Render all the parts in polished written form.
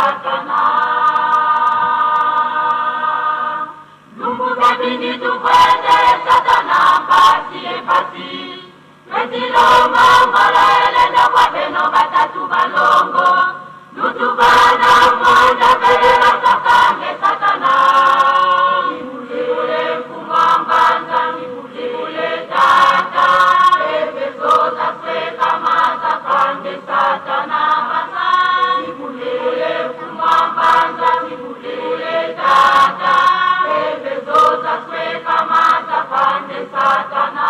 Satana. Ndugu zabini tukwende Satana pasi pasi. Wetilo mangolo elenda kwa beno batatu balongo. Nutubana mwanda belela sakange Satana. Nibule kumwambanza, nibule tata. Efeso za sweka maza kange Satana. Nibule kumwambanza, nibule tata. Efeso za sweka maza kange Satana.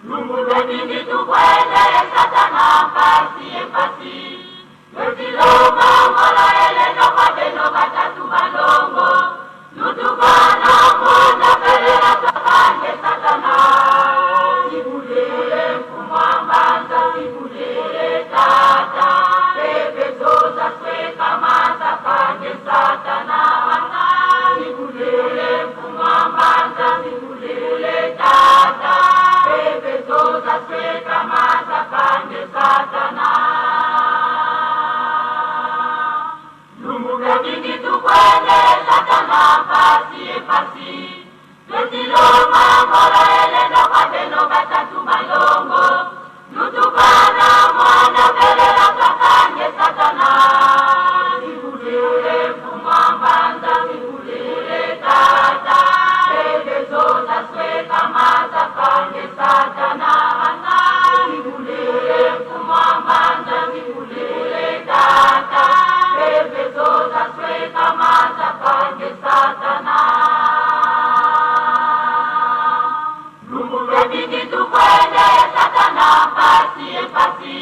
Ndugu tukwende Satana pasi pasi. Wetilo mangolo elendo kwa beno batatu balongo. Nutubana mwanda belela sakange Satana. Nibule kumwambanza, nibule tata. Efeso za sweka maza kange Satana. Nibule kumwambanza, nibule tata. Efeso za sweka maza kange Satana. Ndugu tukwende Satana pasi pasi. Wetilo mangolo elendo kwa beno batatu balongo. Nutubana mwanda belela sakange Satana. Nibule kumwambanza, nibule tata. Efeso za sweka maza kange Satana. Nibule kumwambanza, nibule tata. Efeso za sweka maza kange Satana. Ndugu tukwende Satana pasi pasi.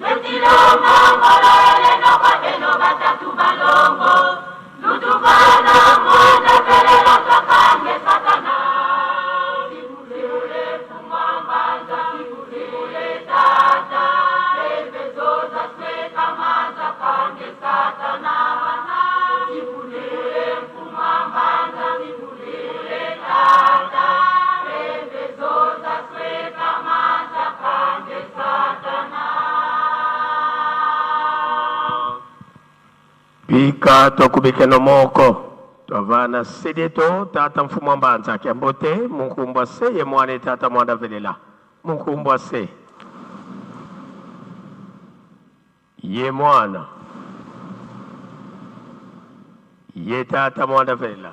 Wetilo mangolo elendo kwa beno batatu balongo. Nutubana mwanda belela sakange Satana. Nibule kumwambanza, nibule tata. Efeso za sweka maza kange Satana. Nibule kumwambanza, nibule tata. Efeso za sweka maza kange Satana. Bika tokubike no moko. Twavana sedeto tata mfumo mbanza kiambote munkumbwa se ye mwane tata mwanda velela. Munkumbwa se. Ye mwana. Ye tata mwanda velela.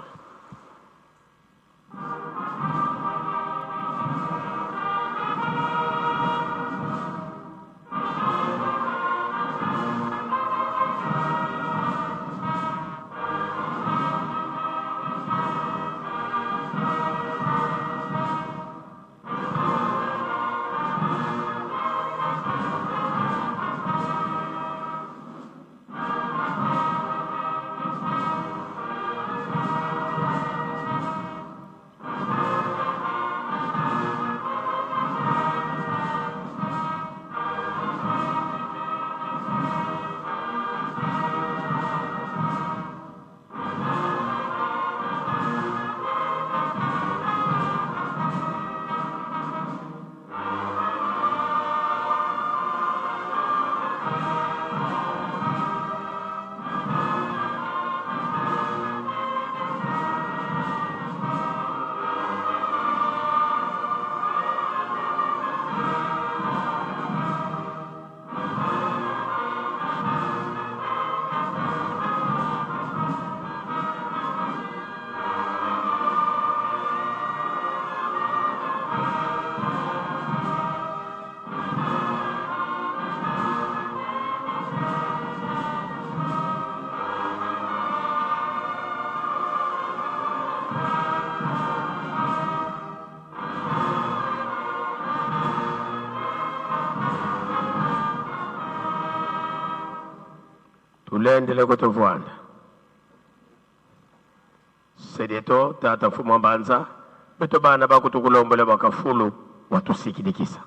Tulendele kutovwana. Sedeto tata mfumo mbanza. Beto bana bakutukulombele bakafulu watusikidikisa.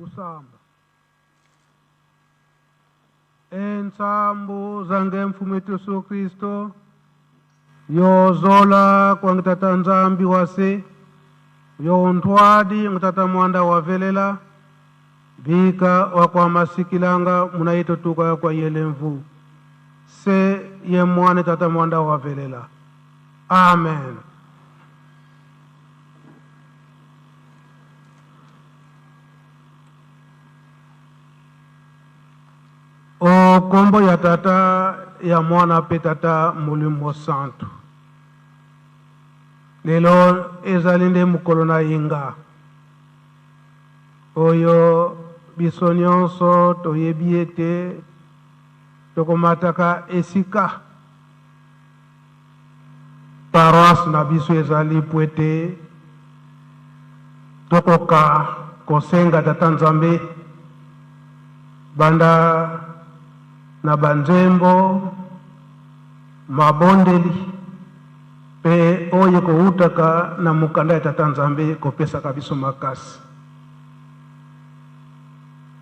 tusamba. Ensambu zange mfumu wetu Yesu Kristo yozola kwa ngitata nzambi wase yontwadi ngitata mwanda wavelela bika wakwa masikilanga munaito tuka kwa yelemvu se ye mwane tata mwanda wavelela. Amen. O kombo ya tata ya mwana pe tata mulimo santo lelo ezalinde mukolo na inga oyo biso nyonso toyebi ete tokomataka esika paroisse na biso ezali po ete tokoka kosenga tata nzambe banda na banzembo mabondeli pe oye koutaka na mukanda ya tata nzambe kopesaka biso makasi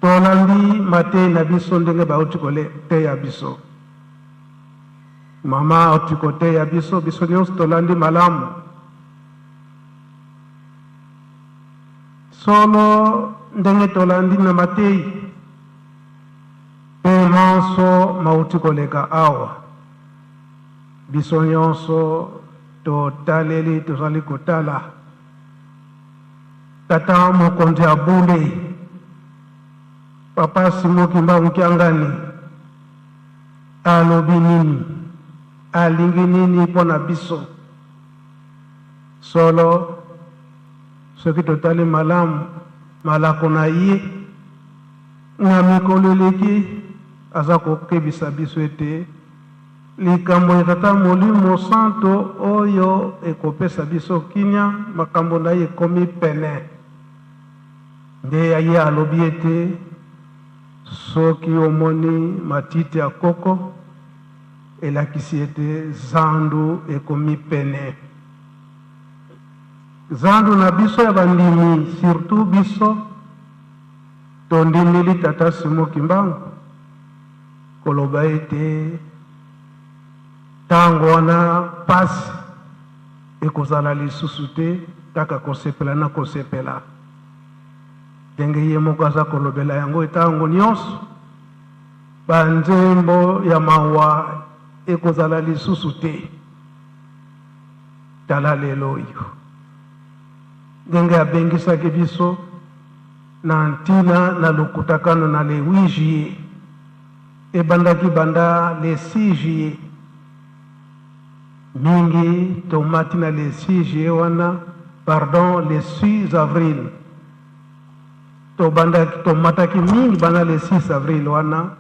tolandi mate na biso ndenge bauti koteya biso mama auti koteya biso biso nyonso tolandi malamu solo ndenge tolandi na mateyi pe manso mauti koleka awa biso nyonso totaleli tozali kotala tata mokonzi abule papa Simoki Mbangu Kiangani alobi nini alingi nini mpona biso solo soki totali malamu malako na ye na mikolo eleki aza kokebisa biso ete likambo ya tata molimo santo oyo ekopesa biso kinya makambo na ye ekomi pene nde ye alobi ete soki omoni matiti ya koko elakisi ete zandu ekomi pene zandu na biso ya bandimi surtout biso tondimeli tata Simoki Mbangu koloba ete tango wana pasi ekozala lisusu te kaka kosepela na kosepela ndenge ye moko aza kolobela yango etango nyonso banzembo ya mawa ekozala lisusu te tala lelo oyo ndenge abengisaki biso na ntina na lokutakano na le 8 juillet ebandaki banda le 6 juillet mingi tomati na le 6 juillet wana pardon le 6 avril tomataki mingi banda le 6 avril wana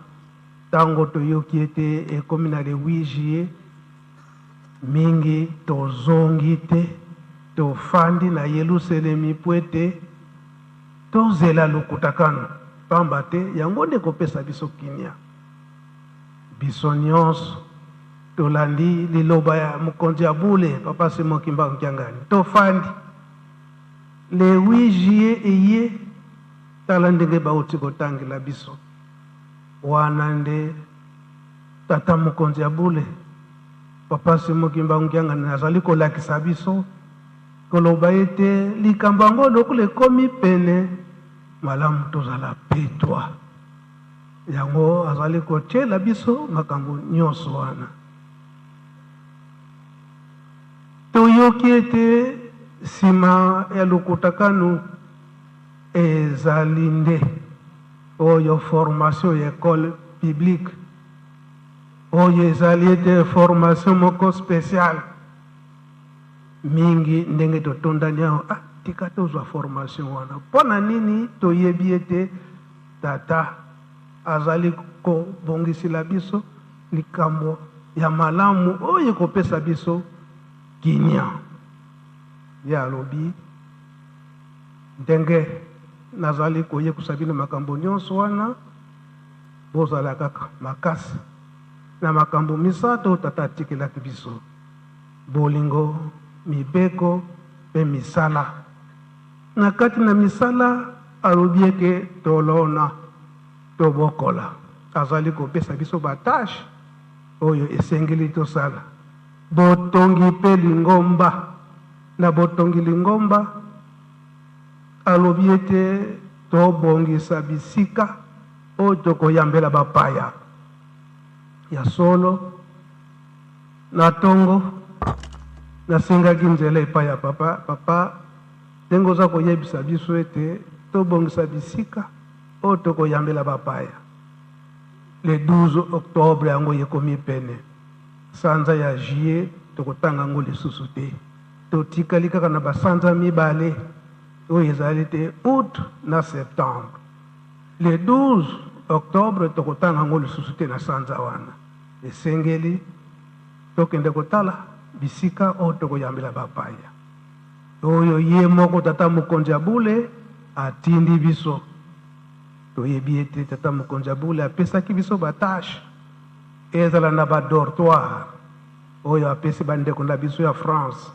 tango toyoki ete ekomi na le 8 juillet mingi tozongi te tofandi na Yelusalemi po ete tozela lokutakano pamba te yango nde kopesa biso kinya biso nyonso tolandi liloba ya mokonzi ya bule papa Simoki Mbangu Kiangani tofandi le 8 juillet eye tala ndenge bauti kotangela biso wana nde tata mokonzi ya bule papa Simoki Mbangu Kiangani azali kolakisa biso koloba ete likambo yango lokola ekomi pene malamu tozala petwa yango azali kotiela biso makambo nyonso wana toyoki ete nsima ya lokutakano ezali nde oyo formation ya école publique oyo ezali ete formation moko spéciale mingi ndenge totondani aho tika tozwa formation wana mpona nini toyebi ete tata azali kobongisela biso likambo ya malamu oyo ekopesa biso kinya ye alobi ndenge nazali koyebisa bino makambo nyonso wana bozala kaka makasi na makambo misato tata atikelaki biso bolingo mibeko pe misala na kati na misala alobi eke tolona tobokola azali kopesa biso batashe oyo esengeli tosala botongi mpe lingomba na botongi lingomba alobi ete tobongisa bisika oyo tokoyambela bapaya ya solo na tongo nasengaki nzela epai ya papa ndenge oza koyebisa biso ete tobongisa bisika oyo tokoyambela bapaya le 12 octobre yango yekomi pene sanza ya juillet tokotanga yango lisusu te totikali kaka na basanza mibale oyo ezali te août na septembre le 12 octobre tokotanga yango lisusu te na sanza wana esengeli tokende kotala bisika oyo tokoyambela bapaya oyo ye moko tata mokonzi ya bule atindi biso toyebi ete tata mokonzi ya bule apesaki biso batashe ezala na badortoire oyo apesi bandeko na biso ya France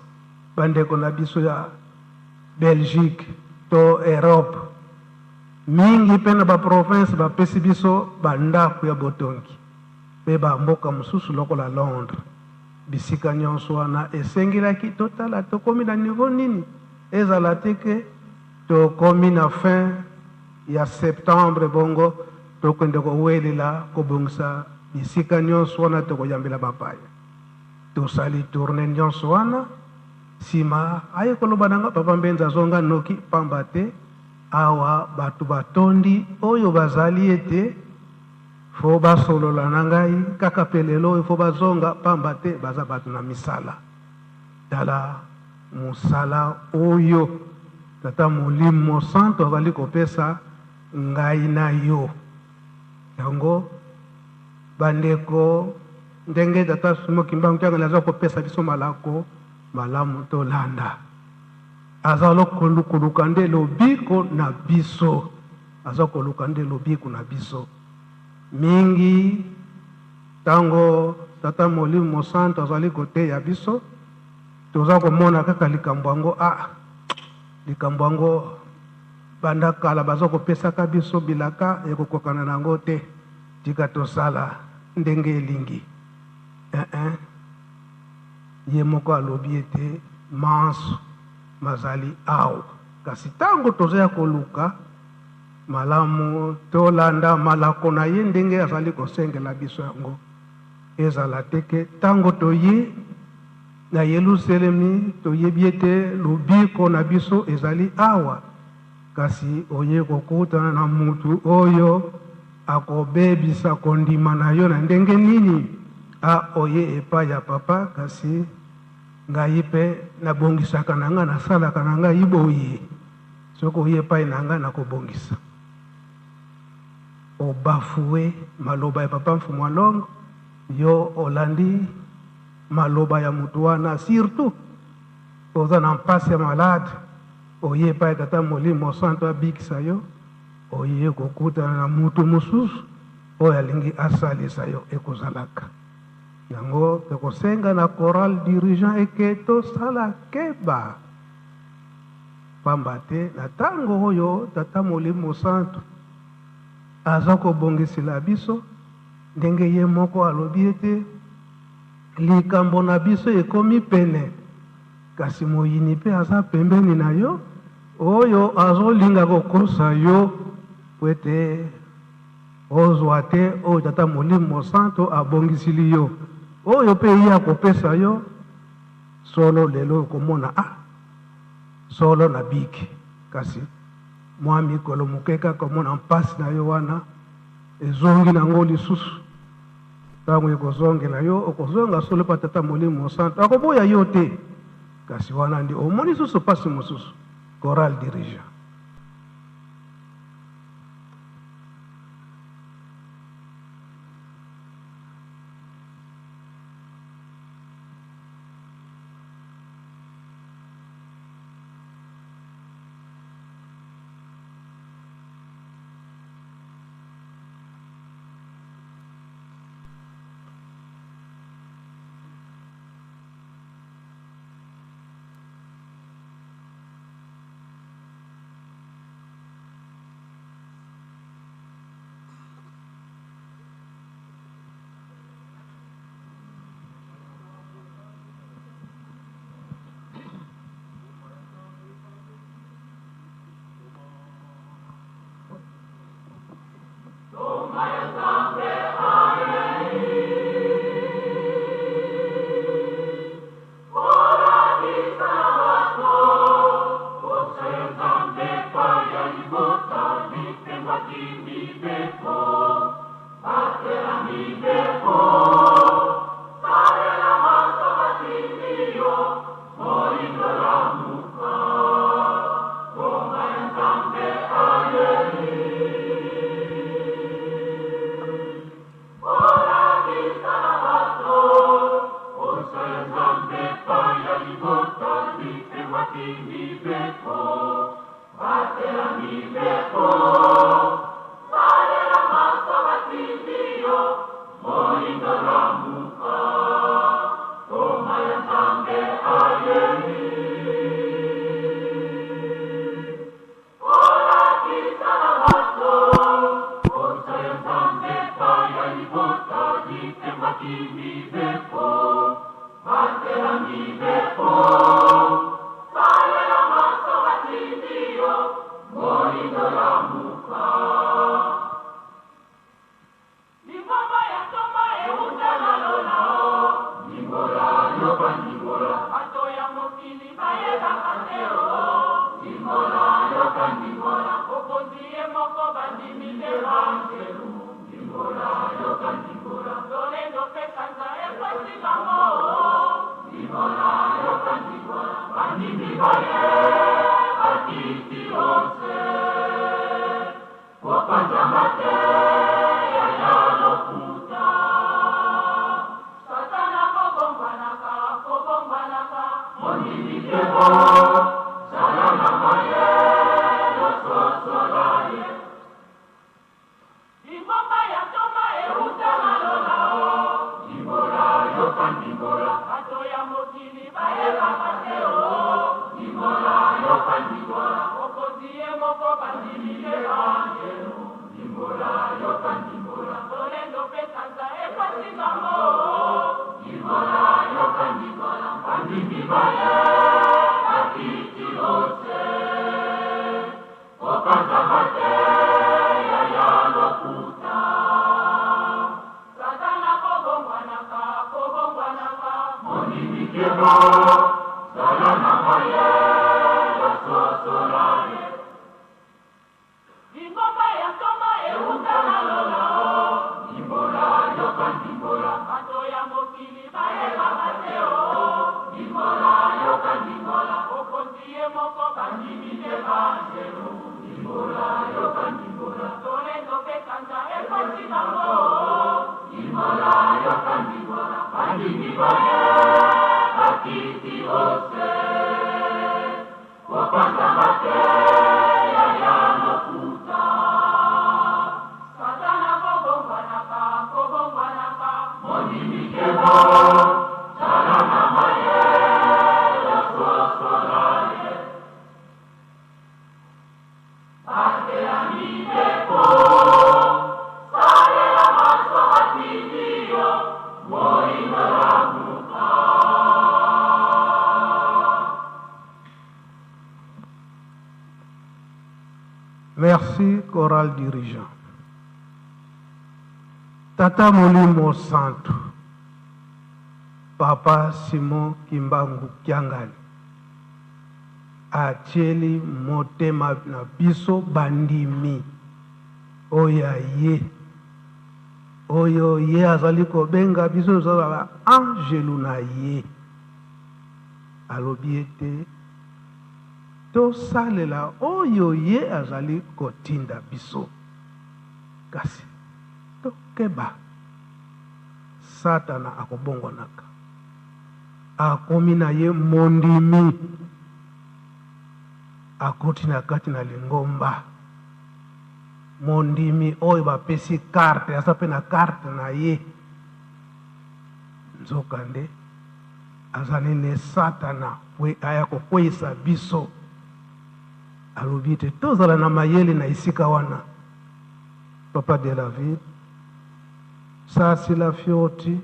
bandeko na biso ya Belgique to Europe mingi mpe na baprovince bapesi biso bandako ya botongi mpe bamboka mosusu lokola Londres bisika nyonso wana esengelaki totala tokomi na niveau nini ezala te ke tokomi na fin ya septembre bongo tokende kowelela kobongisa bisika nyonso wana tokoyambela bapaya tosali tourne nyonso wana nsima aye koloba nanga papa mbenza azonga noki pamba te awa bato batondi oyo bazali ete fo basolola na ngai kaka mpe lelo oyo fo bazonga pamba te baza bato na misala tala mosala oyo tata molimo santo azali kopesa ngai na yo yango bandeko ndenge tata mokimbangu tiangani aza kopesa biso malako malamu tolanda aza koluka nde lobiko na biso aza koluka nde lobiko na biso mingi tango tata molimo santo azali koteya biso toza komona kaka likambo yango likambo yango banda kala baza kopesaka biso bilaka ekokokana nango te tika tosala ndenge elingi ye moko alobi ete manso mazali awa kasi tango toza koluka malamu tolanda malako na ye ndenge azali kosengela biso yango ezala teke tango toye na Yerusalemi toyebi ete lobiko na biso ezali awa kasi oye kokutana na mutu oyo akobebisa kondima na yo na ndenge nini oye epai ya papa kasi ngai mpe nabongisaka na ngai nasalaka na ngai boye soki oye epai na ngai nakobongisa obafue maloba ya papa mfumu alongo yo olandi maloba ya mutu wana surtout oza na mpasi ya malade oye epai tata molimo santo abikisa yo oye kokutana na mutu mosusu oyo alingi asalisa yo ekozalaka yango tokosenga na choral dirigeant eke tosala keba pamba te na ntango oyo tata molimo santo aza kobongisela biso ndenge ye moko alobi ete likambo na biso ekomi pene kasi moyini mpe aza pembeni na yo oyo azolinga kokosa yo po ete ozwa te oyo tata molimo santo abongisili yo oyo mpe ye akopesa yo solo lelo okomona solo na biki kasi mwa mikolo moke kaka omona mpasi na yo wana ezongi nango lisusu ntango ekozongela yo okozonga solo pa tata molimo santo akoboya yo te kasi wana ndi omoni susu mpasi mosusu choral dirigeant Merci, chorale dirigeant. Tata Molimo Santo, Papa Simon Kimbangu Kiangali, Acheli Motema na biso bandimi, oya ye, oyo ye azali kobenga biso zala angelu na ye, alobi ete tosalela oyo ye azali kotinda biso, kasi tokeba Satana akobongonaka, akomi na ye mondimi, akoti na kati na lingomba, mondimi oyo bapesi karte, asa pe na karte na ye, nzokande azali ne Satana aya kokweyisa biso, alobi te tozala na mayele na isika wana. Papa de la ville, sasi la fioti,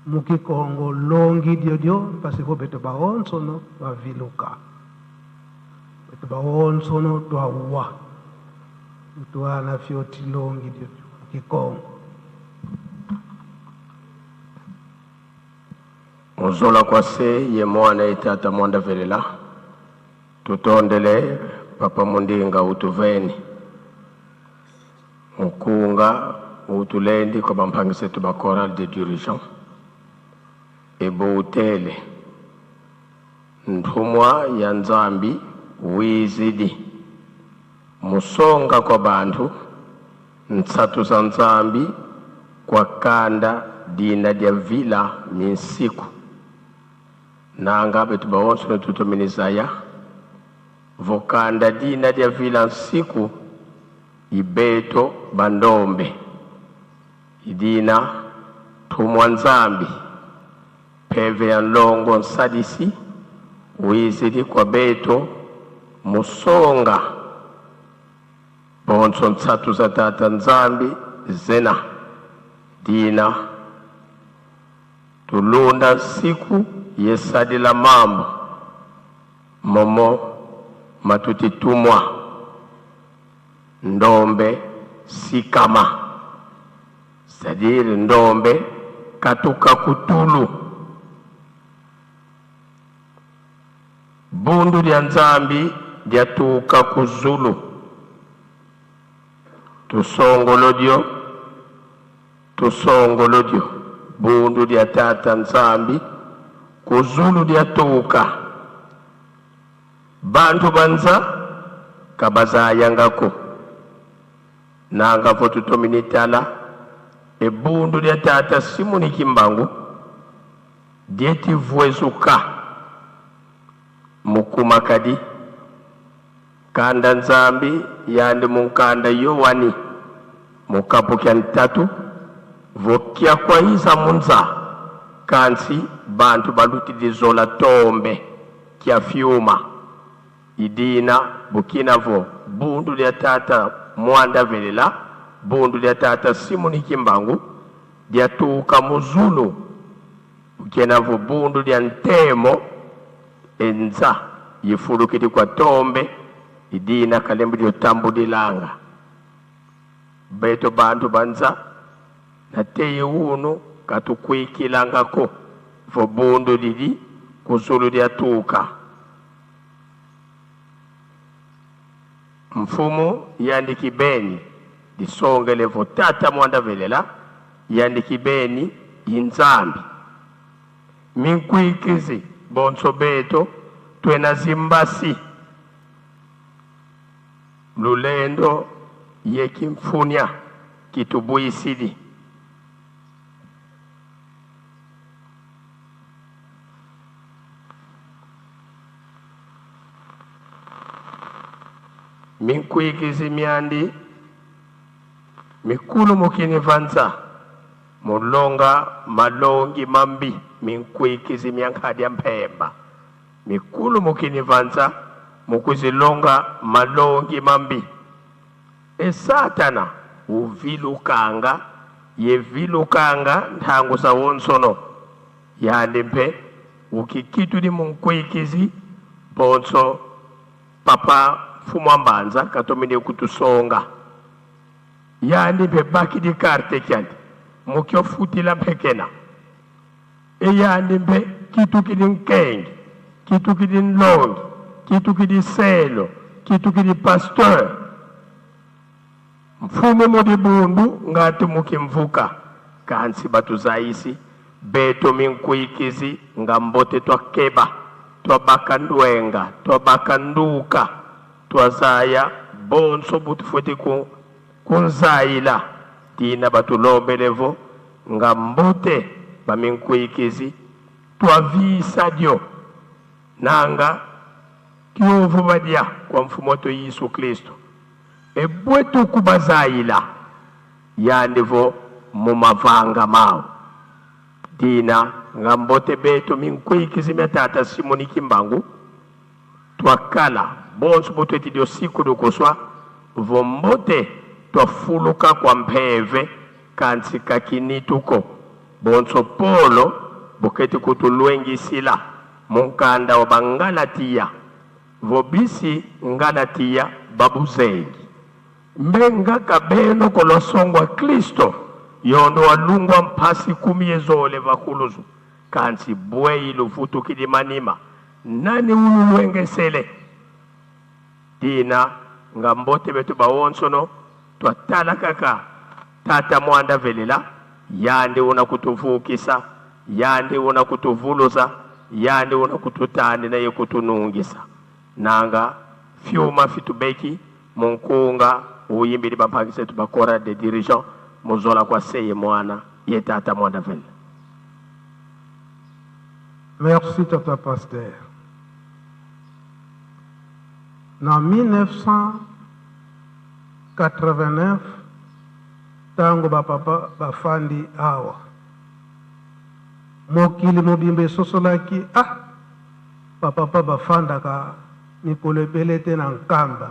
muki kongo longi dio, parce que bete ba onsono ba viluka, bete ba onsono do awa, do ana fioti longi dio muki kongo. Ozola kwa se ye mwana itata mwanda velela, tutondele papa mundinga utuveni, Mukunga utulendi kwa bampangise tuba chorale de dirigeant, ebo utele, ntumwa ya Nzambi wizidi, musonga kwa bantu, nsatu za Nzambi kwa kanda dina dia vila minsiku, nanga betu bawonsu na tutominizaya, vokanda dina dia vila nsiku, ibeto bandombe, idina tumwa Nzambi, peve ya nlongo nsadisi, wizidi kwa beto, musonga, bonso nsatu za tata Nzambi, zena, dina, tulunda siku yesadi la mambo, momo matuti tumwa, ndombe sikama, c'est-à-dire ndombe katuka kutulu. Bundu lya nzambi lyatuka kuzulu. Tusongolodyo bundu lya tata nzambi kuzulu lyatuka. Bantu banza kabazayangako nanga vo tutominitala ebundu lya tata simuni kimbangu dyetivwezuka mukumakadi kanda nzambi yandi munkanda yowani mukapu kya ntatu vokya kwa iza munza kansi bantu balutidizola tombe kya fyuma idina bukina vo bundu lya tata mwanda velela bundu lya tata simuni kimbangu lyatuka muzulu bukina vo bundu lya ntemo enza yifulukiti kwa tombe idina kalembu lyotambulilanga beto bantu banza nateye unu katukwikilangako vo bundu lili kuzulu lyatuka. Mfumu yandikibeni disongele vo tata mwanda velela yandikibeni inzambi minkwikizi bonso beto twena zimbasi lulendo yekimfunya kitubuyisili. Minkwikizi myandi mikulu mukini vanza mulonga malongi mambi minkwikizi myankadi ya mpemba mikulu mukini vanza mukuzilonga malongi mambi esatana uvilukanga yevilukanga nthangu sa wonsono yandi mpe ukikitu ni munkwikizi bonso papa fumwambanza katomine kutusonga yandi mpe baki di karte kyandi mukyo futila mpekena yandi mpe kitu kidi nkengi kitu kidi nlongi kitu kidi selo kitu kidi pasteur mfumu mudi bundu ngati mukimvuka kansi batuzaisi beto minkwikizi ngambote twakeba twabaka ndwenga twabaka nduka twazaya bonso butufweti kunzayila tina batulombelevo ngambote baminkwikizi twavisa dyo nanga kiovu badya kwa mfumoto Yesu Kristo ebwetu kubazayila yandivo mumavanga mao dina ngambote beto minkwikizi metata simoni kimbangu twakala bonso butweti dio siku dukuswa vombote twafuluka kwa mpeve kansi kakinituko bonso polo buketi kutulwengisila munkanda wa bangalatiya vobisi ngalatiya babuzengi mbenga kabeno kolosongwa Kristo yondo walungwa mpasi kumiyezole vakuluzu kansi bwei lufutu kidimanima nani ululwengesele dina ngambote betu bawonsono twatala kaka tata mwanda velela yandi una kutuvukisa yandi una kutuvuluza yandi una kututani na yekutunungisa nanga fyuma fitubeki munkunga uyimbili bampangise tubakora de dirigeant muzola kwa seye mwana ye tata mwanda velela. Merci tata pasteur. En 1989 tango bapapa bafandi awa mokili mobimbe sosolaki bapapa bafandaka mikolo ebele te na nkamba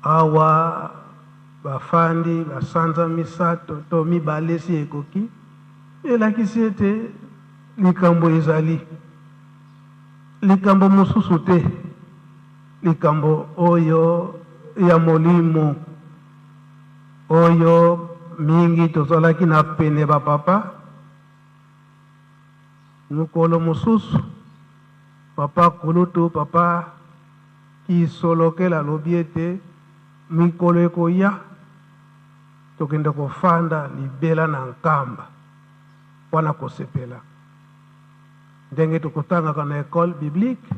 awa bafandi basanza misato to mibale si ekoki elakisi ete likambo ezali likambo mosusu te likambo oyo ya molimo oyo mingi tozalaki na pene bapapa mokolo mosusu papa kulutu papa kisolokela alobi ete mikolo ekoya tokende kofanda libela na nkamba wana kosepela ndenge tokotangaka na ekole biblique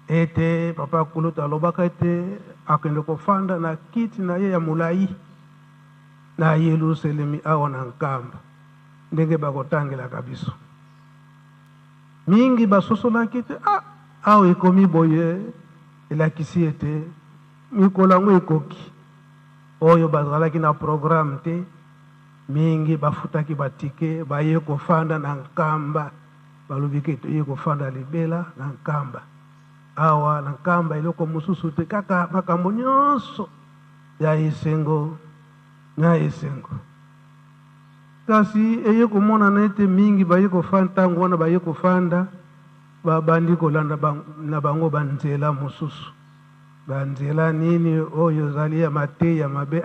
ete papa kulutu alobaka ete akende kofanda na kiti na ye ya molai na Yerusalemi awa na nkamba ndenge bakotangelaka biso mingi basosolaki ete awa ekomi boye elakisi ete mikolo yango ekoki oyo bazalaki na programme te mingi bafutaki batike baye kofanda na nkamba balobiki toye kofanda libela na nkamba awa na nkamba eloko mosusu te kaka makambo nyonso ya esengo na esengo kasi eye komonana ete mingi baye kofanda ntango wana baye kofanda babandi kolanda na bango banzela mosusu banzela nini oyo ezali ya mateyi ya mabe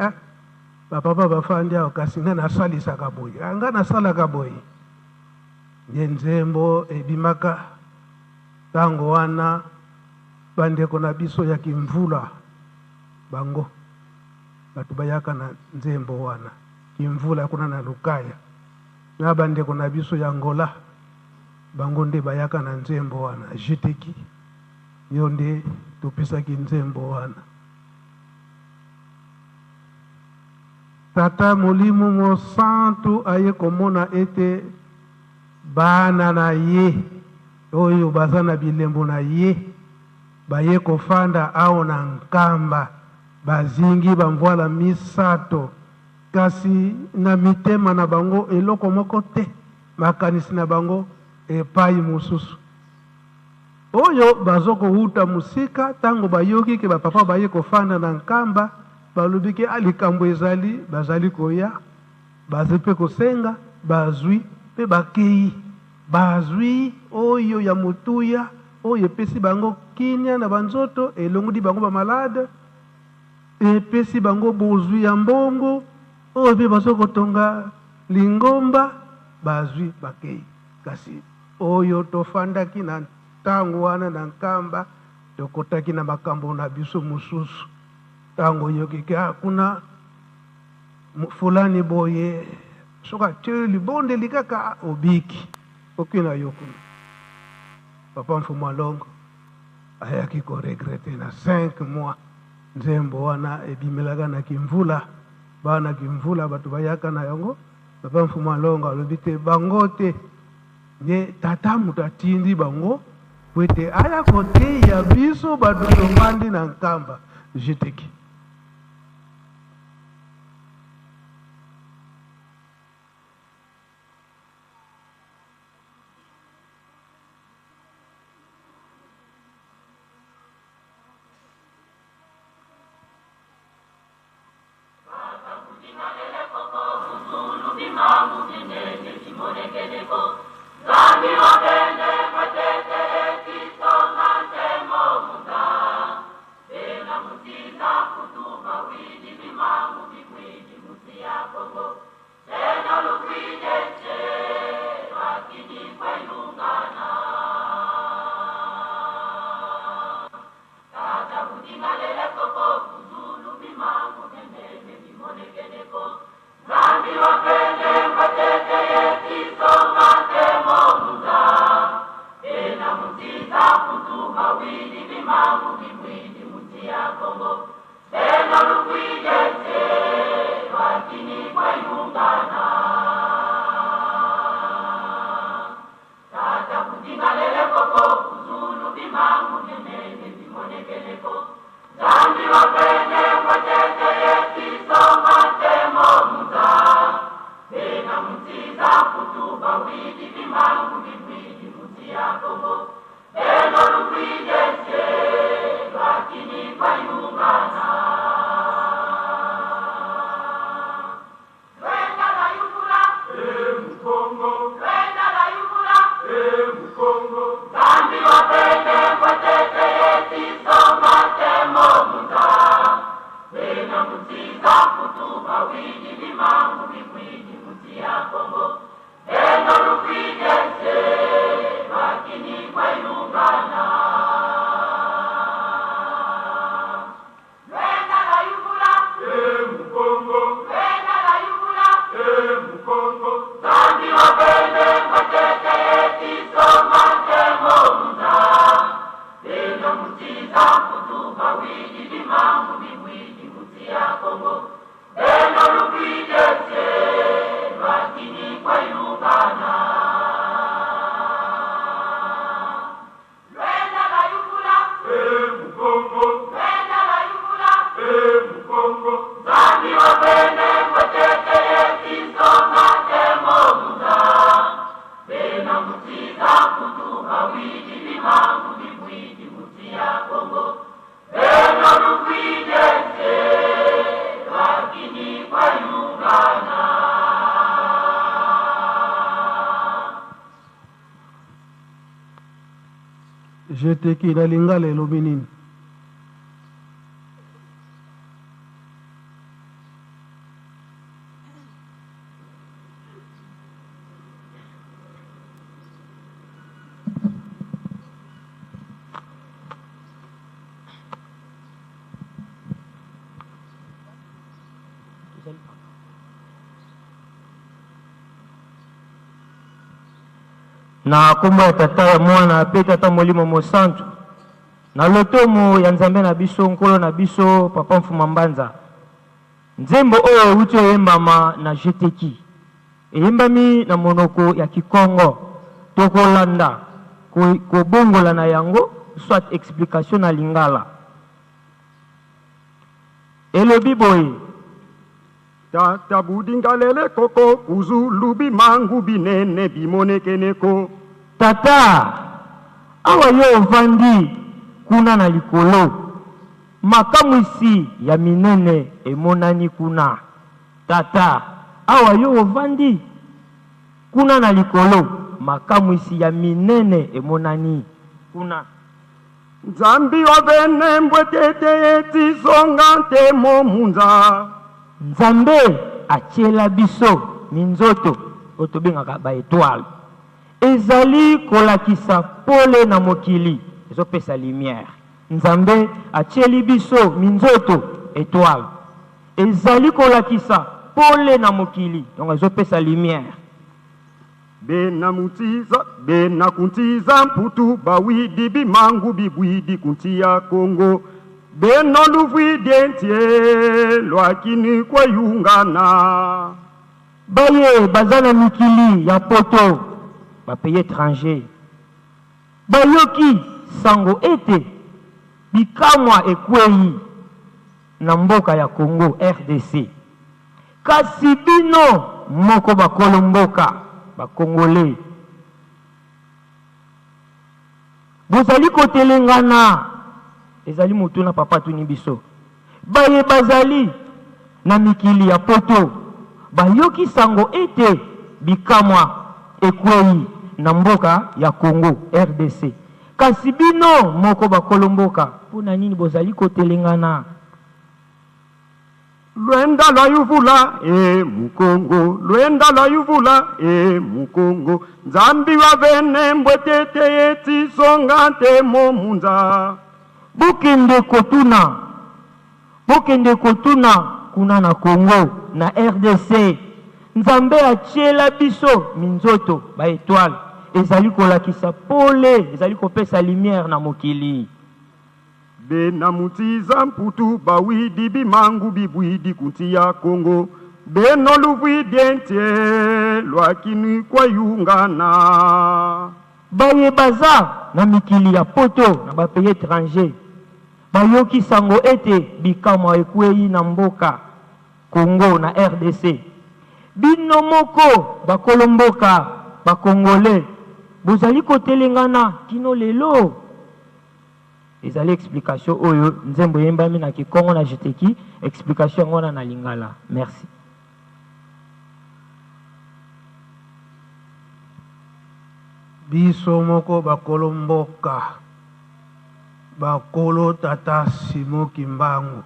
bapapa bafandi awo kasi nga nasalisaka boye nga nasalaka boye ye nzembo ebimaka ntango wana bandeko na biso ya kimvula bango bato bayaka na nzembo wana kimvula kuna na lukaya na bandeko na biso ya ngola bango nde bayaka na nzembo wana jeteki yo nde topesaki nzembo wana tata molimo mosantu aye komona ete bana na ye oyo baza na bilembo na ye baye kofanda awo na nkamba bazingi bamvwala misato kasi na mitema na bango eloko moko te makanisi na bango epai mosusu oyo bazokowuta musika ntango bayoki ke bapapa baye kofanda na nkamba balobiki likambo ezali bazali koya bazali mpe kosenga bazwi mpe bakei bazwi oyo ya motuya oyo epesi bango kinya na banzoto elongodi bango bamalade epesi bango bozwi ya mbongo oyo mpe bazokotonga lingomba bazwi bakei kasi oyo tofandaki na ntango wana na nkamba tokotaki na makambo na biso mosusu ntango yokiki kuna fulani boye soki atye libondeli kaka obiki okina yo kuna papa mfumu alongo ayaki koregrete na 5 mois nzembo wana ebimelaka na kimvula bana kimvula bato bayaka na yango papa mfumu alongo alobi te bango te ye tata moto atindi bango po ete aya koteya biso bato tongandi na nkamba jeteki Zambi wapende kwa tete yeti songa temo muta jeteki na lingala elobi nini? Na kombo ya tata ya mwana pe tata molimo mosantu na lotomo ya nzambe na biso nkolo na biso papa mfuma mbanza nzembo oyo uti oyembama na jeteki eyembami na monoko ya kikongo tokolanda kobongola na yango soit explication na lingala elobi boye tata budingalele koko kuzu lubi mangu binene bimonekeneko tata awa yo ovandi kuna na likolo makamwisi ya minene emonani kuna tata awa yo ovandi kuna na likolo makamwisi ya minene emonani kuna nzambi wa bene mbwetete eti songa ntemo munza nzambe atiela biso minzoto oyo tobengaka baetoile ezali kolakisa pole na mokili ezopesa lumière nzambe atieli biso minzoto étoile ezali kolakisa pole na mokili donc ezopesa lumière bena kuntiza mputu bawidi bimangu bibwidi kuntia Kongo beno luvwidi entie lwakini kwa yungana baye bazana mikili ya poto bapaye étranger bayoki sango ete bikamwa ekwei na mboka ya Congo RDC kasi bino moko bakolo mboka bakongole bozali kotelengana ezali motu na papa tuni biso baye bazali na mikili ya poto bayoki sango ete bikamwa ekwei na mboka ya Congo RDC kasi bino moko bakolo mboka pona nini bozali kotelengana lwenda la yuvula mukongo lwenda la yuvula mukongo nzambi wa bene mbwetete eti songa ntemo munza bokende kotuna kuna na Congo na RDC nzambe atiela biso minzoto ba étoile ezali kolakisa pole ezali kopesa lumière na mokili bena mutiza mputu bawidi bimangu bibwidi kuntia Kongo beno luvwidi entie lwakini kwa yungana baye baza na mikili ya poto na bapaye étranger bayoki sango ete bikamwa ekwei na mboka Congo na RDC bino moko bakolo mboka bakongole bozali kotelengana kino lelo ezali explication oyo nzembo yembami na kikongo na jeteki explication ngona na lingala merci biso moko bakolo mboka bakolo tata Simo Kimbangu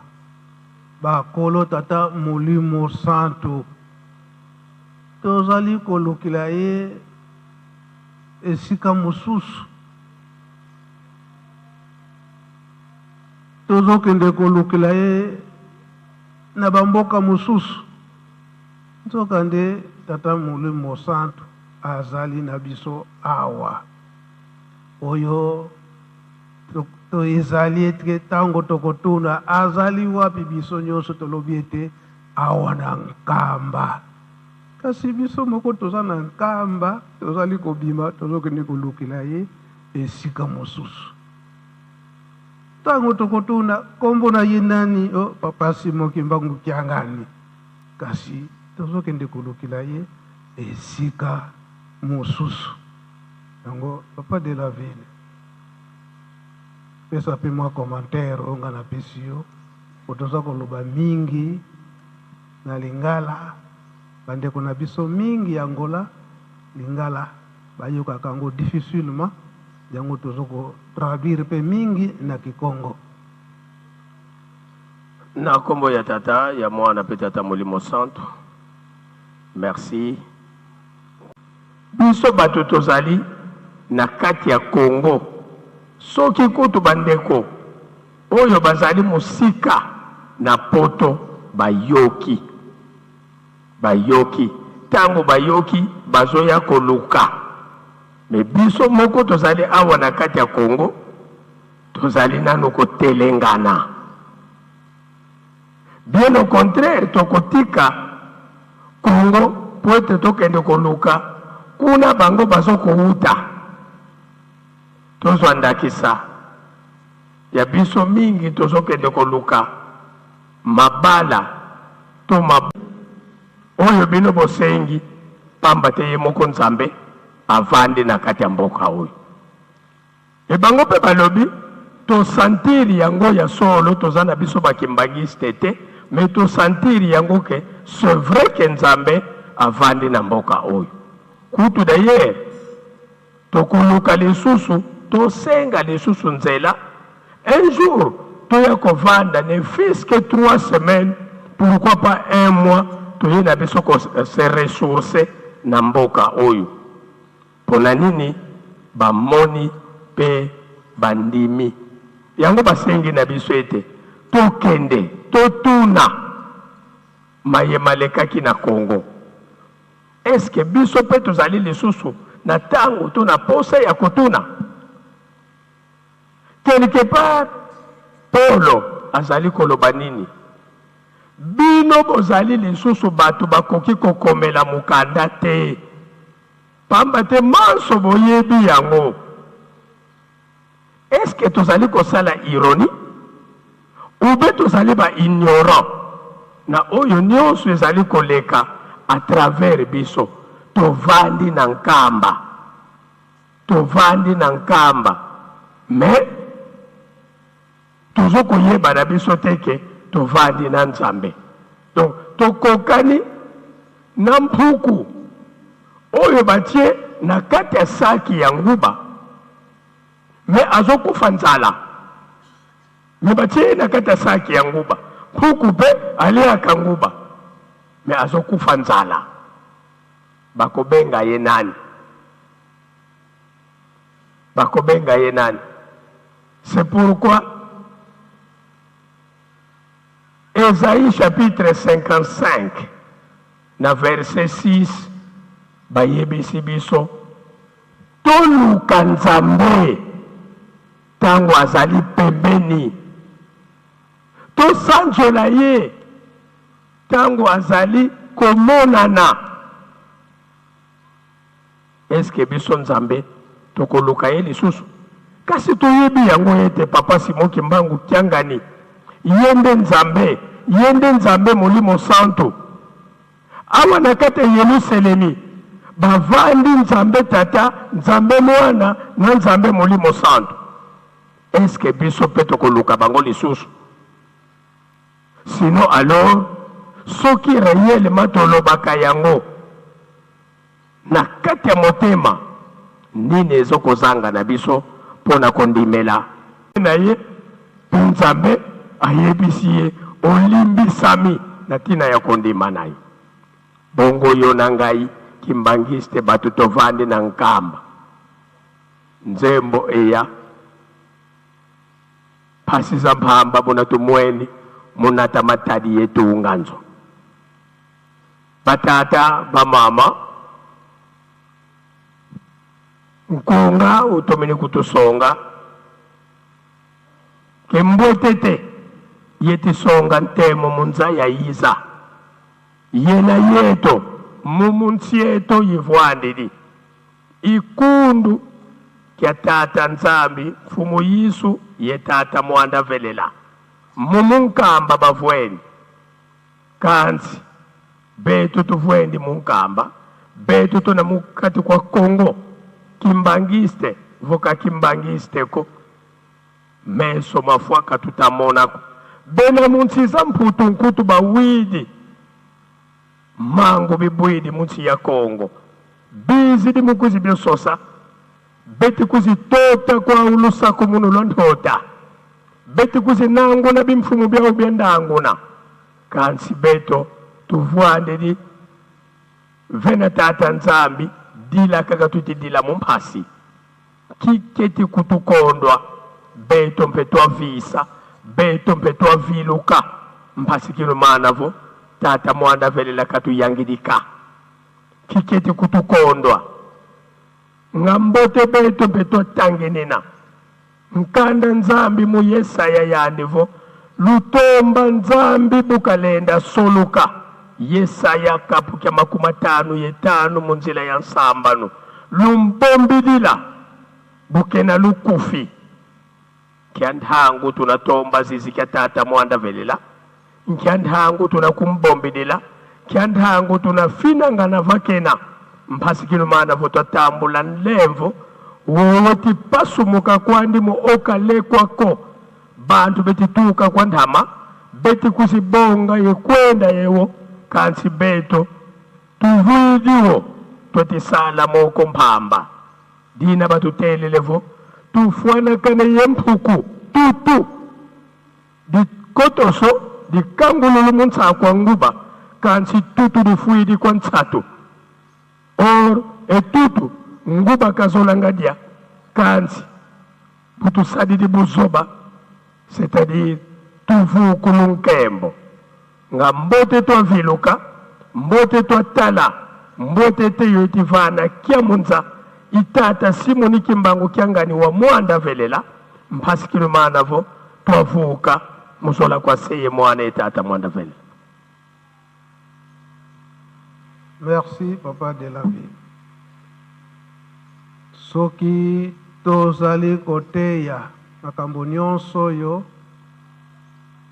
bakolo tata Molimo Santo tozali kolukila ye esika mosusu tozokende kolukila ye na bamboka mosusu nzoka nde tata Molimo Santo azali na biso awa oyo to ezali ete ntango tokotuna azali wapi biso nyonso tolobi ete awa na nkamba kasi biso moko toza na nkamba tozali kobima tozokende kolukila ye esika mosusu ntango tokotuna kombo na ye nani papa Simo Kimbangu Kiangani kasi tozokende kolukila ye esika mosusu yango papa de la ville pesa pe mwa commentaire onga na pesi yo otoza koloba mingi na lingala bandeko na biso mingi ya Angola lingala bayokaka yango difficilement yango tozoko traduire pe mingi na Kikongo. Na kombo ya tata ya mwana pe tata Molimo Santo. Merci. Biso bato tozali na kati ya Congo. Soki kutu bandeko oyo bazali musika na poto bayoki. Bayoki. Tango bayoki bazoya koluka. Me biso moko tozali awa na kati ya Congo. Tozali nano kotelengana. Bien au contraire, tokotika Congo poete tokende koluka kuna bango bazo kouta. Tozo andakisa ya biso mingi tozo kende koluka mabala to oyo bino bosengi pamba te ye moko Nzambe avandi na kati ya mboka oyo. E bango pe balobi to sentiri yango ya solo tozana biso bakimbangiste te. Mais to sentir yango ke c'est vrai que Nzambe avandi na mboka oyo. Kutu d'ailleurs to koluka lisusu to senga lisusu nzela. Un jour to ya kovanda ne fils que 3 semaines, pourquoi pas 1 mois to yena biso ko se ressourcer na mboka oyo. Pona nini ba moni pe bandimi. Yango basengi na biso ete to kende totuna mayema lekaki na Congo. Est-ce que biso pe tozali lisusu na tango to na posa ya kotuna? Quelque part Polo azali koloba nini? Bino bozali lisusu bato bakoki kokomela mukanda te. Pamba te manso boyebi yango. Est-ce que tozali kosala ironie? Ou bien tozali ba ignorant na oyo nyonso ezali koleka à travers biso tovandi na nkamba. Tovandi na nkamba. Mais tozo koyeba na biso teke tovandi na Nzambe. Donc tokokani na mpuku oyo batie na kati ya saki ya nguba. Mais azokufa nzala. Mais batie na kati ya saki ya nguba. Mpuku pe aliaka nguba. Mais azokufa nzala. Bakobenga ye nani? Bakobenga ye nani? C'est pourquoi Ésaïe chapitre 55 na verset 6 bayebisi biso toluka Nzambe tango azali pembeni, tosanzola ye tango azali komonana. Est-ce que biso Nzambe tokoluka ye lisusu? Kasi toyebi yango ete papa Simon Kimbangu Kiangani yende Nzambe Molimo Santo awa na kati ya Yerusalemi bavandi Nzambe tata, Nzambe mwana na Nzambe Molimo Santo. Est-ce que biso pe tokoluka bango lisusu? Sinon alors soki réellement tolobaka yango na kati ya motema nini ezokozanga na biso pona kondimela na ye Nzambe ayebisi ye olimbisami na tina ya kondima na ye. Bongo yo na ngai kimbangiste batu tovandi na nkamba nzembo eya pasi za mpamba bona tumweni munata matadi yetu unganzo batata bamama nkunga utomini kutusonga kembotete yeti songa ntemo munza ya iza yena yeto mumunsi yeto yivwandidi ikundu kya tata Nzambi fumu Yisu ye tata mwanda velela mumunkamba bavweni kanzi betu tuvwendi munkamba betu tuna mukati kwa Kongo kimbangiste voka kimbangiste ko meso mafwaka tutamona ko bena munsiza mputu nkutu bawidi mango bibwidi munsi ya Kongo bizi di mukuzi biososa beti kuzitota kwa ulusako munu londota beti kuzinanguna bimfumu byao byendanguna kansi beto tuvuande di vena tata nzambi dila kakatuti dila mumpasi kiketi kutukondwa beto mpetwa visa beto mpetwa viluka mpasi kino manavo tata mwanda velela katu yangidika kiketi kutukondwa ngambote beto mpetwa tangenena nkanda nzambi mu Yesaya yandivo lutomba nzambi bukalenda soluka Yesaya kapu kya 55 munzila ya nsambano lumbombilila bukena lukufi kyandhangu tunatomba zizi kya tata mwanda velela kyandhangu tunakumbombilila kyandhangu tunafina na vakena mpasikino mana voto tambula nlemvo woti pasumuka kwandi mu okale kwako bantu betituka kwa ndama beti kusibonga yekwenda yewo kansi beto tuvudiwo totisala moko mpamba dina batutelelevo tufwana kane yempuku tutu di kotoso di kangululu munsa kwa nguba kansi tutu di fuidi kwa nsatu or etutu nguba kazolangadia kansi putu sadi di buzoba c'est-à-dire tuvu kulunkembo nga mbote to viluka mbote to tala mbote te yotivana kia munza itata simoni kimbangu kiangani wa mwanda velela mpasikilo manavo twavuka musola kwa seye mwana itata mwanda velela. Merci papa de la vie. Soki tozali koteya makambo nyonso yo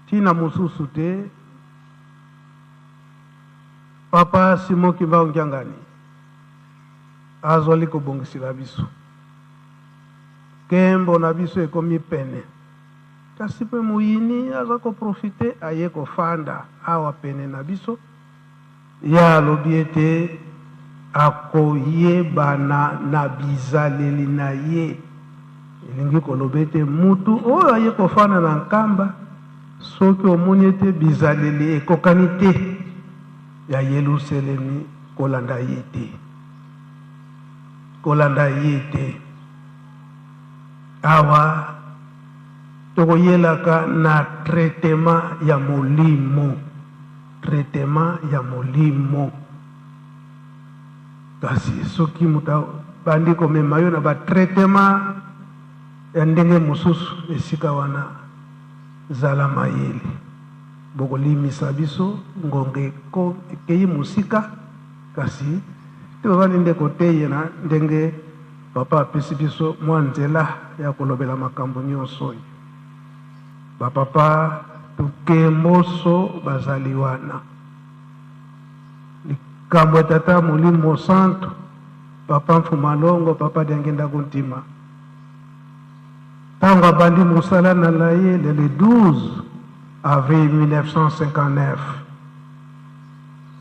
tina mususu te papa Simon Kimbangu Kiangani azoli kobongisila biso kembo na biso ekomi pene kasi pe muyini aza koprofite aye kofanda awa pene na biso ya alobi ete akoyebana na bizaleli na ye elingi koloba ete mutu oyo aye kofanda na nkamba soki omoni ete bizaleli ekokani te ya Yerusalemi kolanda ye te kolanda ye te awa tokoyelaka na traitement ya molimo kasi soki muta bandi komema yo na batraitement ya ndenge mosusu esika wana zala mayele bokolimisa biso ngonge ko ekei musika kasi tobani ndeko teye na ndenge papa apesi biso mwa nzela ya kolobela makambo nyonso oyo bapapa tukemboso bazali wana likambo tata molimo santo papa Mfumalongo papa Diangenda Kuntima tango abandi mosala na laye le 12 avril 1959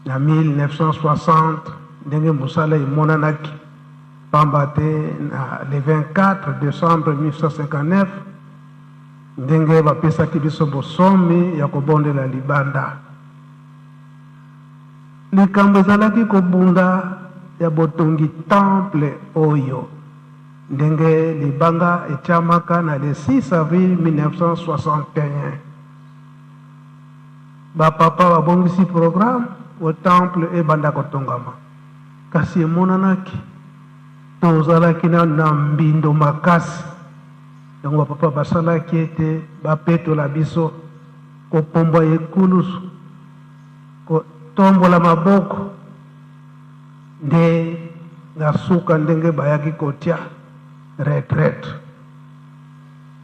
na 1960 ndenge mosala emonanaki pamba te na le 24 décembre 1959 ndenge bapesaki biso bosomi ya kobondela libanda likambo ezalaki kobunda ya botongi temple oyo ndenge libanga etiamaka na le 6 avril 1961 bapapa babongisi programme au temple ebanda kotongama kasi emonanaki tozalaki na mbindo makasi yango bapapa basalaki ete bapetola biso kopombwa ekulusu kotombola maboko nde na suka ndenge bayaki kotia retraite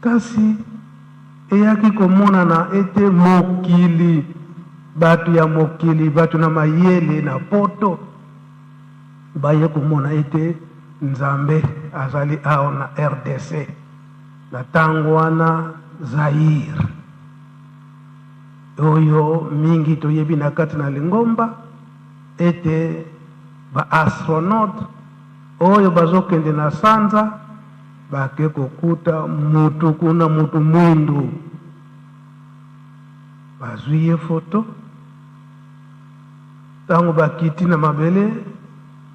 kasi eyaki komonana ete mokili batu ya mokili batu na mayele na poto baye komona ete nzambe azali awa na RDC na tango wana Zaire oyo mingi toyebi na kati na lingomba ete ba astronaute oyo bazokende na sanza bake kokuta mutu kuna mutu mwindu bazwiye foto tango bakiti na mabele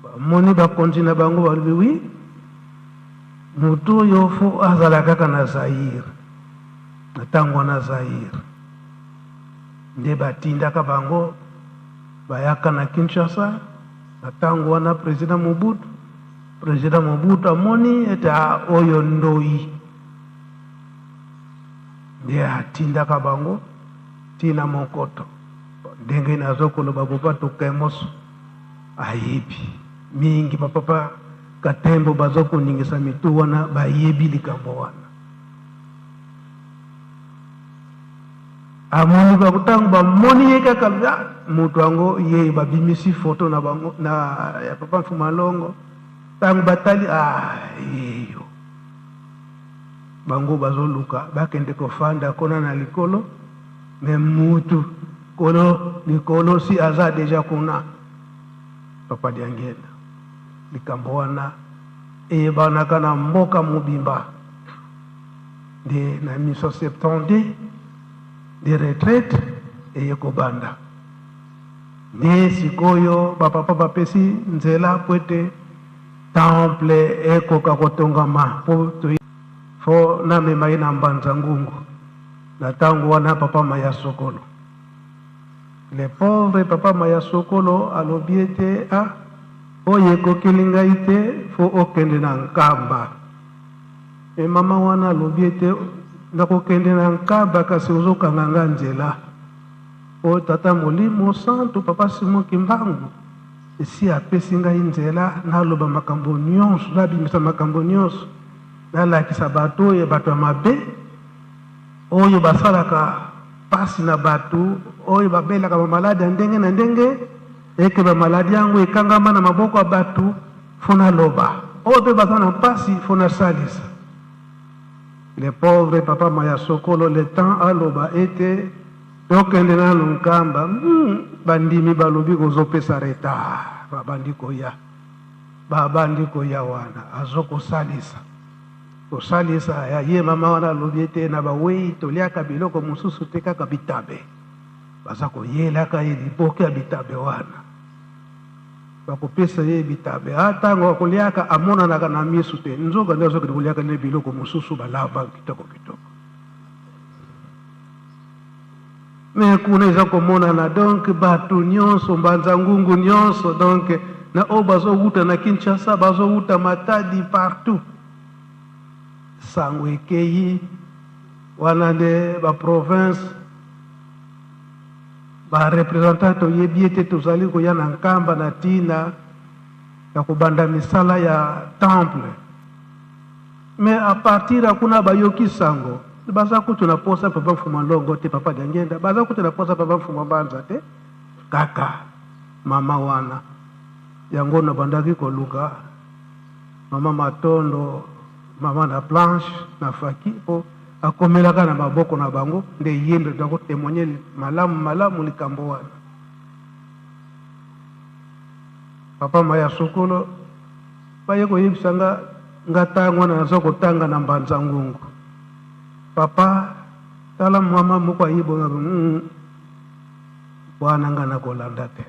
bamoni bakonzi na bango balobi wi mutu oyo fo azala kaka na Zaire na tango na Zaire nde batindaka bango bayaka na Kinshasa na tango wana President Mobutu amoni ete oyo ndoi nde atindaka bango tina mokoto ndenge nazokoloba bopa tokemoso ayebi mingi bapapa katembo bazokoningisa mitu wana bayebi likambo wana amoni bakutango bamoni ye kaka mutu yango ye babimisi foto na bango na ya papa Mfumalongo tango batali yeyo bango bazoluka bakende kofanda kona na likolo me mutu kolo likolo si aza deja kuna Papa Diangenda likambo wana eyebanaka na mboka mobimba de na 1970 de retraite eyekobanda nde sikoyo bapapa bapesi nzela po ete temple ekoka kotongama po fo namema ye na Mbanza Ngungu na tango wana Papa Maya Sokolo le pauvre Papa Maya Sokolo alobi ete oyo ekokeli ngai te fo okende na Nkamba mama wana alobi ete nakokende na Nkamba kasi ozokanga nga nzela o tata Molimo Santo Papa Simon Kimbangu esi apesi ngai nzela naloba makambo nyonso nabimisa makambo nyonso nalakisa bato oyo bato ya mabe oyo basalaka pasi na bato oyo babelaka bamaladi ya ndenge na ndenge eke bamaladi yango ekangama na maboko ya bato fo naloba oyo mpe baza na pasi fo nasalisa le pauvre Papa Maya Sokolo le temps aloba ete tokende nano Nkamba bandimi balobi kozopesa retard babandi koya wana azokosalisa kosalisa ya ye mama wana alobi ete na bawei toliaka biloko mosusu te kaka bitabe baza koyelaka ye liboke ya bitabe wana bakopesa ye bitabe ntango akoliaka amonanaka na misu te nzoka nde azokende koliaka nde biloko mosusu balaba kitoko me kuna eza komonana donc bato nyonso Mbanza Ngungu nyonso donc na oyo bazowuta na Kinshasa bazowuta Matadi partout sango ekei wana nde baprovince barepresentant toyebi ete tozali koya na Nkamba na ntina ya kobanda misala ya temple mais à partir ya kuna bayoki sango baza kutu na posa Papa Mfumalongo te Papa Diangenda baza kutu na posa Papa Mbanza te kaka mama wana yango na bandaki koluka mama Matondo mama na Blanche na Faki po akomelaka na maboko na bango nde yende dako témoigner malamu likambo wana Papa Maya Sokolo baye koyebisa nga tango wana naza kotanga na Mbanza Ngungu papa tala mama moko ayibonga bwana nga nakolanda te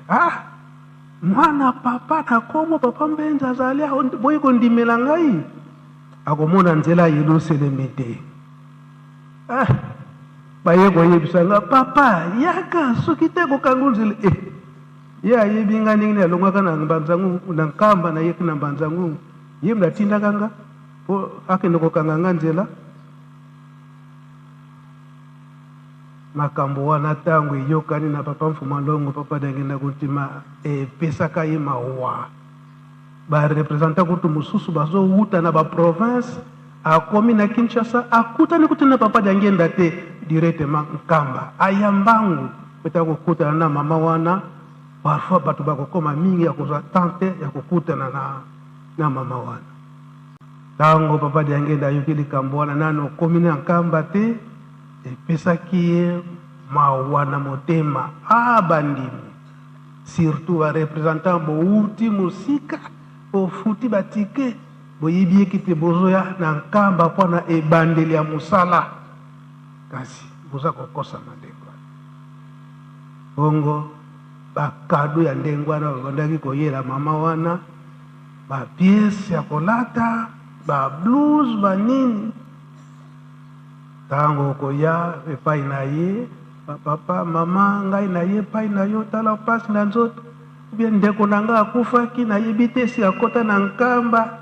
mwana papa nakomo Papa Mbenza azali boyi kondimela ngai akomona nzela yeluselemi te baye koyebisa nga papa yaka soki te kokangu nzela ye ayebi nga ndenge alongwaka na Mbanza Ngungu na Nkamba na yeki na Mbanza Ngungu ye mnatindaka nga po akende kokanga nga nzela makambo wana tango eyokani na Papa Mfumalongo Papa Diangenda kontima epesaka ye mawa barepresentant kutu mosusu bazowuta na baprovince akomi na Kinshasa akutani kutu na Papa Diangenda te directement Nkamba ayambangu peta kokutana na mama wana parfois bato bakokoma mingi ya kozwa tante ya kokutana na mama wana tango Papa Diangenda ayoki likambo wana nano okomi na Nkamba te epesaki ye mawa na motema bandimi surtout barepresentant bouti mosika bofuti batike boyibi ekite bozoya na nkamba mpona ebandeli ya mosala kasi boza kokosa mandeko bongo bakado ya ndenge wana babandaki koyela mama wana bapiese ya kolata bablouse banini ntango koya epai na ye papa mama ngai na ye epai na yo tala mpasi na nzoto obien ndeko na ngai akufaki nayebi te esi akota na nkamba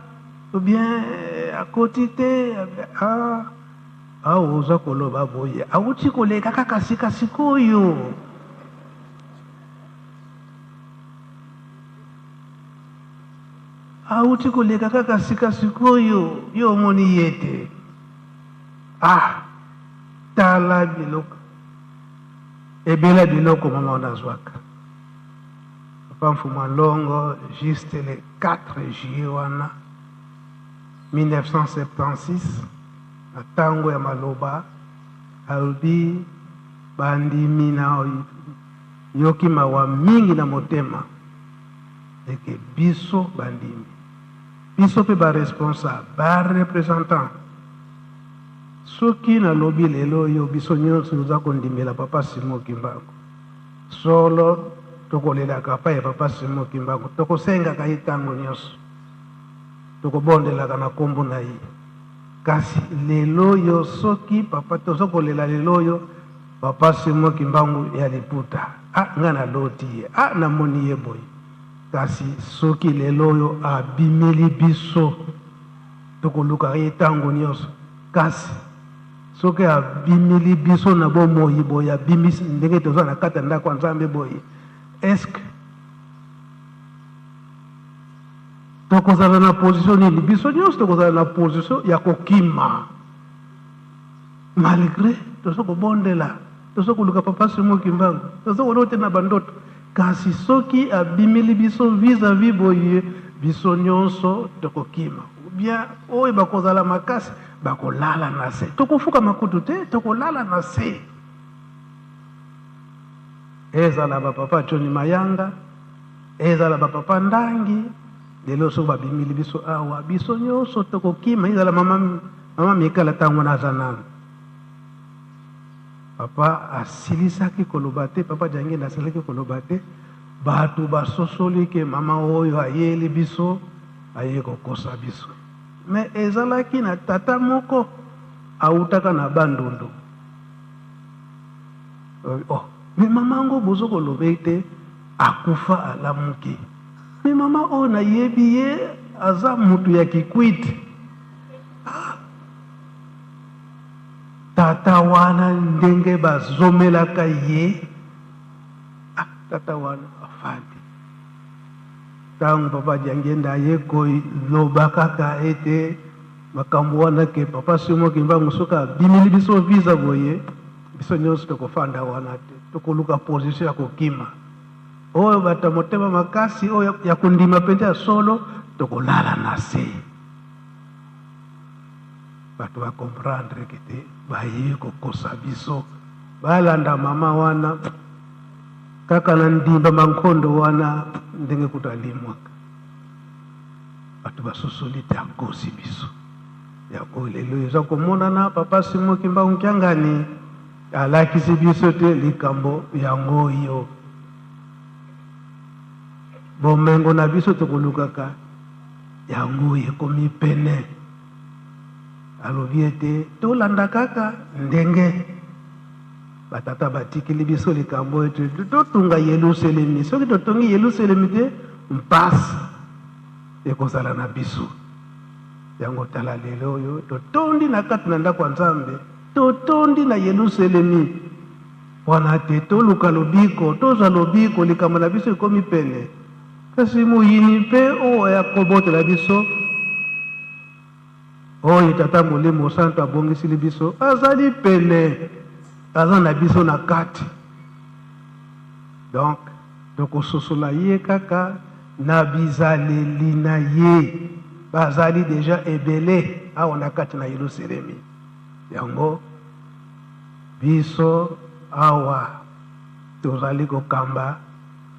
obien akoti te awa oza koloba boye awuti koleka kaka sikasikoyo awuti koleka kaka sikasikoyo yo omoni ye te tala biloko ebela biloko mama onazwaka papa mfuma longo juste le 4 juillet wana 1976 na ntango ya maloba alobi bandimi na yoki mawa mingi na motema eke biso bandimi biso mpe baresponsable barepresentant soki nalobi lelo oyo biso nyonso toza kondimela papa Simon Kimbangu solo tokolelaka pa ya papa Simon Kimbangu tokosengaka ye ntango nyonso tokobondelaka na nkombo na ye kasi lelo oyo soki papa toza kolela lelo oyo papa Simon Kimbangu ya liputa nga naloti ye namoni ye boye kasi soki lelo oyo abimeli biso tokolukaka ye ntango nyonso kasi soki abimeli biso na bomoi boye abimisi ndenge toza na kati ya ndako ya Nzambe boye eske tokozala na position nini biso nyonso tokozala na position ya kokima malgré toza kobondela toza koluka papa Simon Kimbangu toza kolota te na bandoto kasi soki abimeli biso vis-à-vis boye biso nyonso tokokima bien oyo bakozala makasi bakolala na se tokofuka makutu te tokolala na se ezala bapapa Johnny Mayanga ezala bapapa Ndangi lelo so babimili biso awa biso nyonso tokokima ezala mama Mikala ntango naza nanu papa asilisaki koloba te papa Jangenda asilaki koloba te bato basosoli ke mama oyo ayeli biso aye kokosa biso me ezalaki na tata moko autaka na Bandundu me mama ngo bozo koloba te akufa alamuki me mama oyo nayebi ye aza mutu ya Kikwiti tata wana ndenge bazomelaka ye tata wana afandi ntango papa Jangenda aye koloba kaka ete makambo wana ke papa Simon Kimbangu soki abimeli biso visa boye biso nyonso tokofanda wana te tokoluka position ya kokima oyo bato motema makasi oyo ya kondima mpenza ya solo tokolala na se bato bakomprendre ke te baye kokosa biso balanda mama wana kaka na ndimba mankondo wana ndenge kutalimwaka bato basosoli te akosi biso yango lelo eza komonana papa Simon Kimbangu Nkiangani alakisi biso te likambo yango oyo bomengo na biso tokolukaka yango ekomi pene alobi ete tolanda kaka ndenge batata batikeli biso likambo ete totunga Yelusalemi soki totongi Yelusalemi te mpasi ekozala na biso yango tala lelo oyo totondi na kati na ndako ya Nzambe totondi na Yelusalemi wana te toluka lobiko tozwa lobiko likambo na biso ekomi pene kasi moyini mpe oyo ya kobotela biso oyo tata Molimo Santo abongisili biso azali pene aza na biso na kati donc tokososola ye kaka na bizaleli na ye bazali deja ebele awa na kati na Yelusalemi yango biso awa tozali kokamba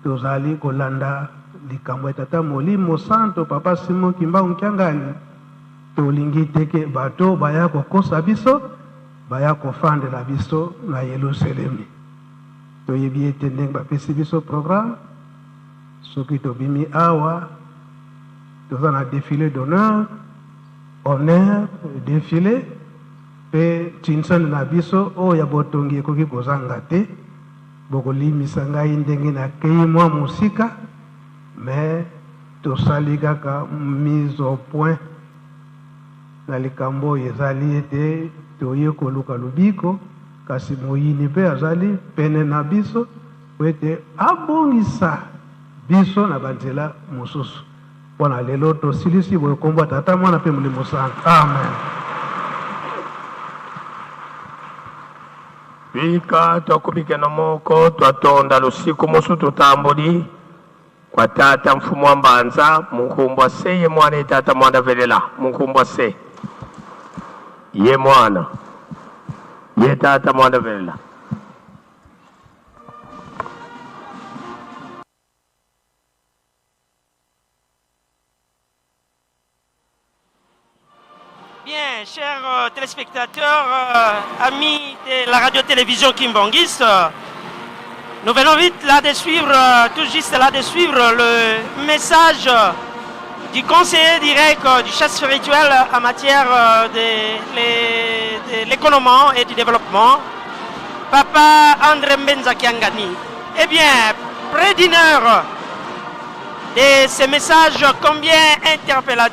tozali kolanda likambo ya tata Molimo Santo papa Simon Kimbangu Nkiangani tolingi teke bato baya kokosa biso baya kofandela biso na Yerusalemi toyebi ete ndenge bapesi biso programme soki tobimi awa toza na défilé d'honneur honneur défilé pe tinsani na biso oyo ya botongi ekoki kozanga te bokolimisa ngai ndenge nakei mwa mosika mais tosali kaka mise au point na likambo oyo ezali ete toye koluka lobiko kasi moyini mpe azali pene na biso po ete abongisa biso na banzela mosusu mpona lelo tosilisi boye kombo ya tata mwana mpe molimo santu amen. Bika twakubike na moko twatonda lusiku musu tutambuli kwa tata mfumu wa mbanza munkumbwa se ye mwana tata mwana velela munkumbwa se ye mwana ye tata mwana velela. Bien, chers téléspectateurs, amis de la radio-télévision Kimbangis, nous venons vite là de suivre, tout juste là de suivre le message du conseiller direct du chef spirituel en matière de l'économie et du développement, Papa André Mbenza Kiangani. Eh bien, près d'une heure de ces messages combien interpellateurs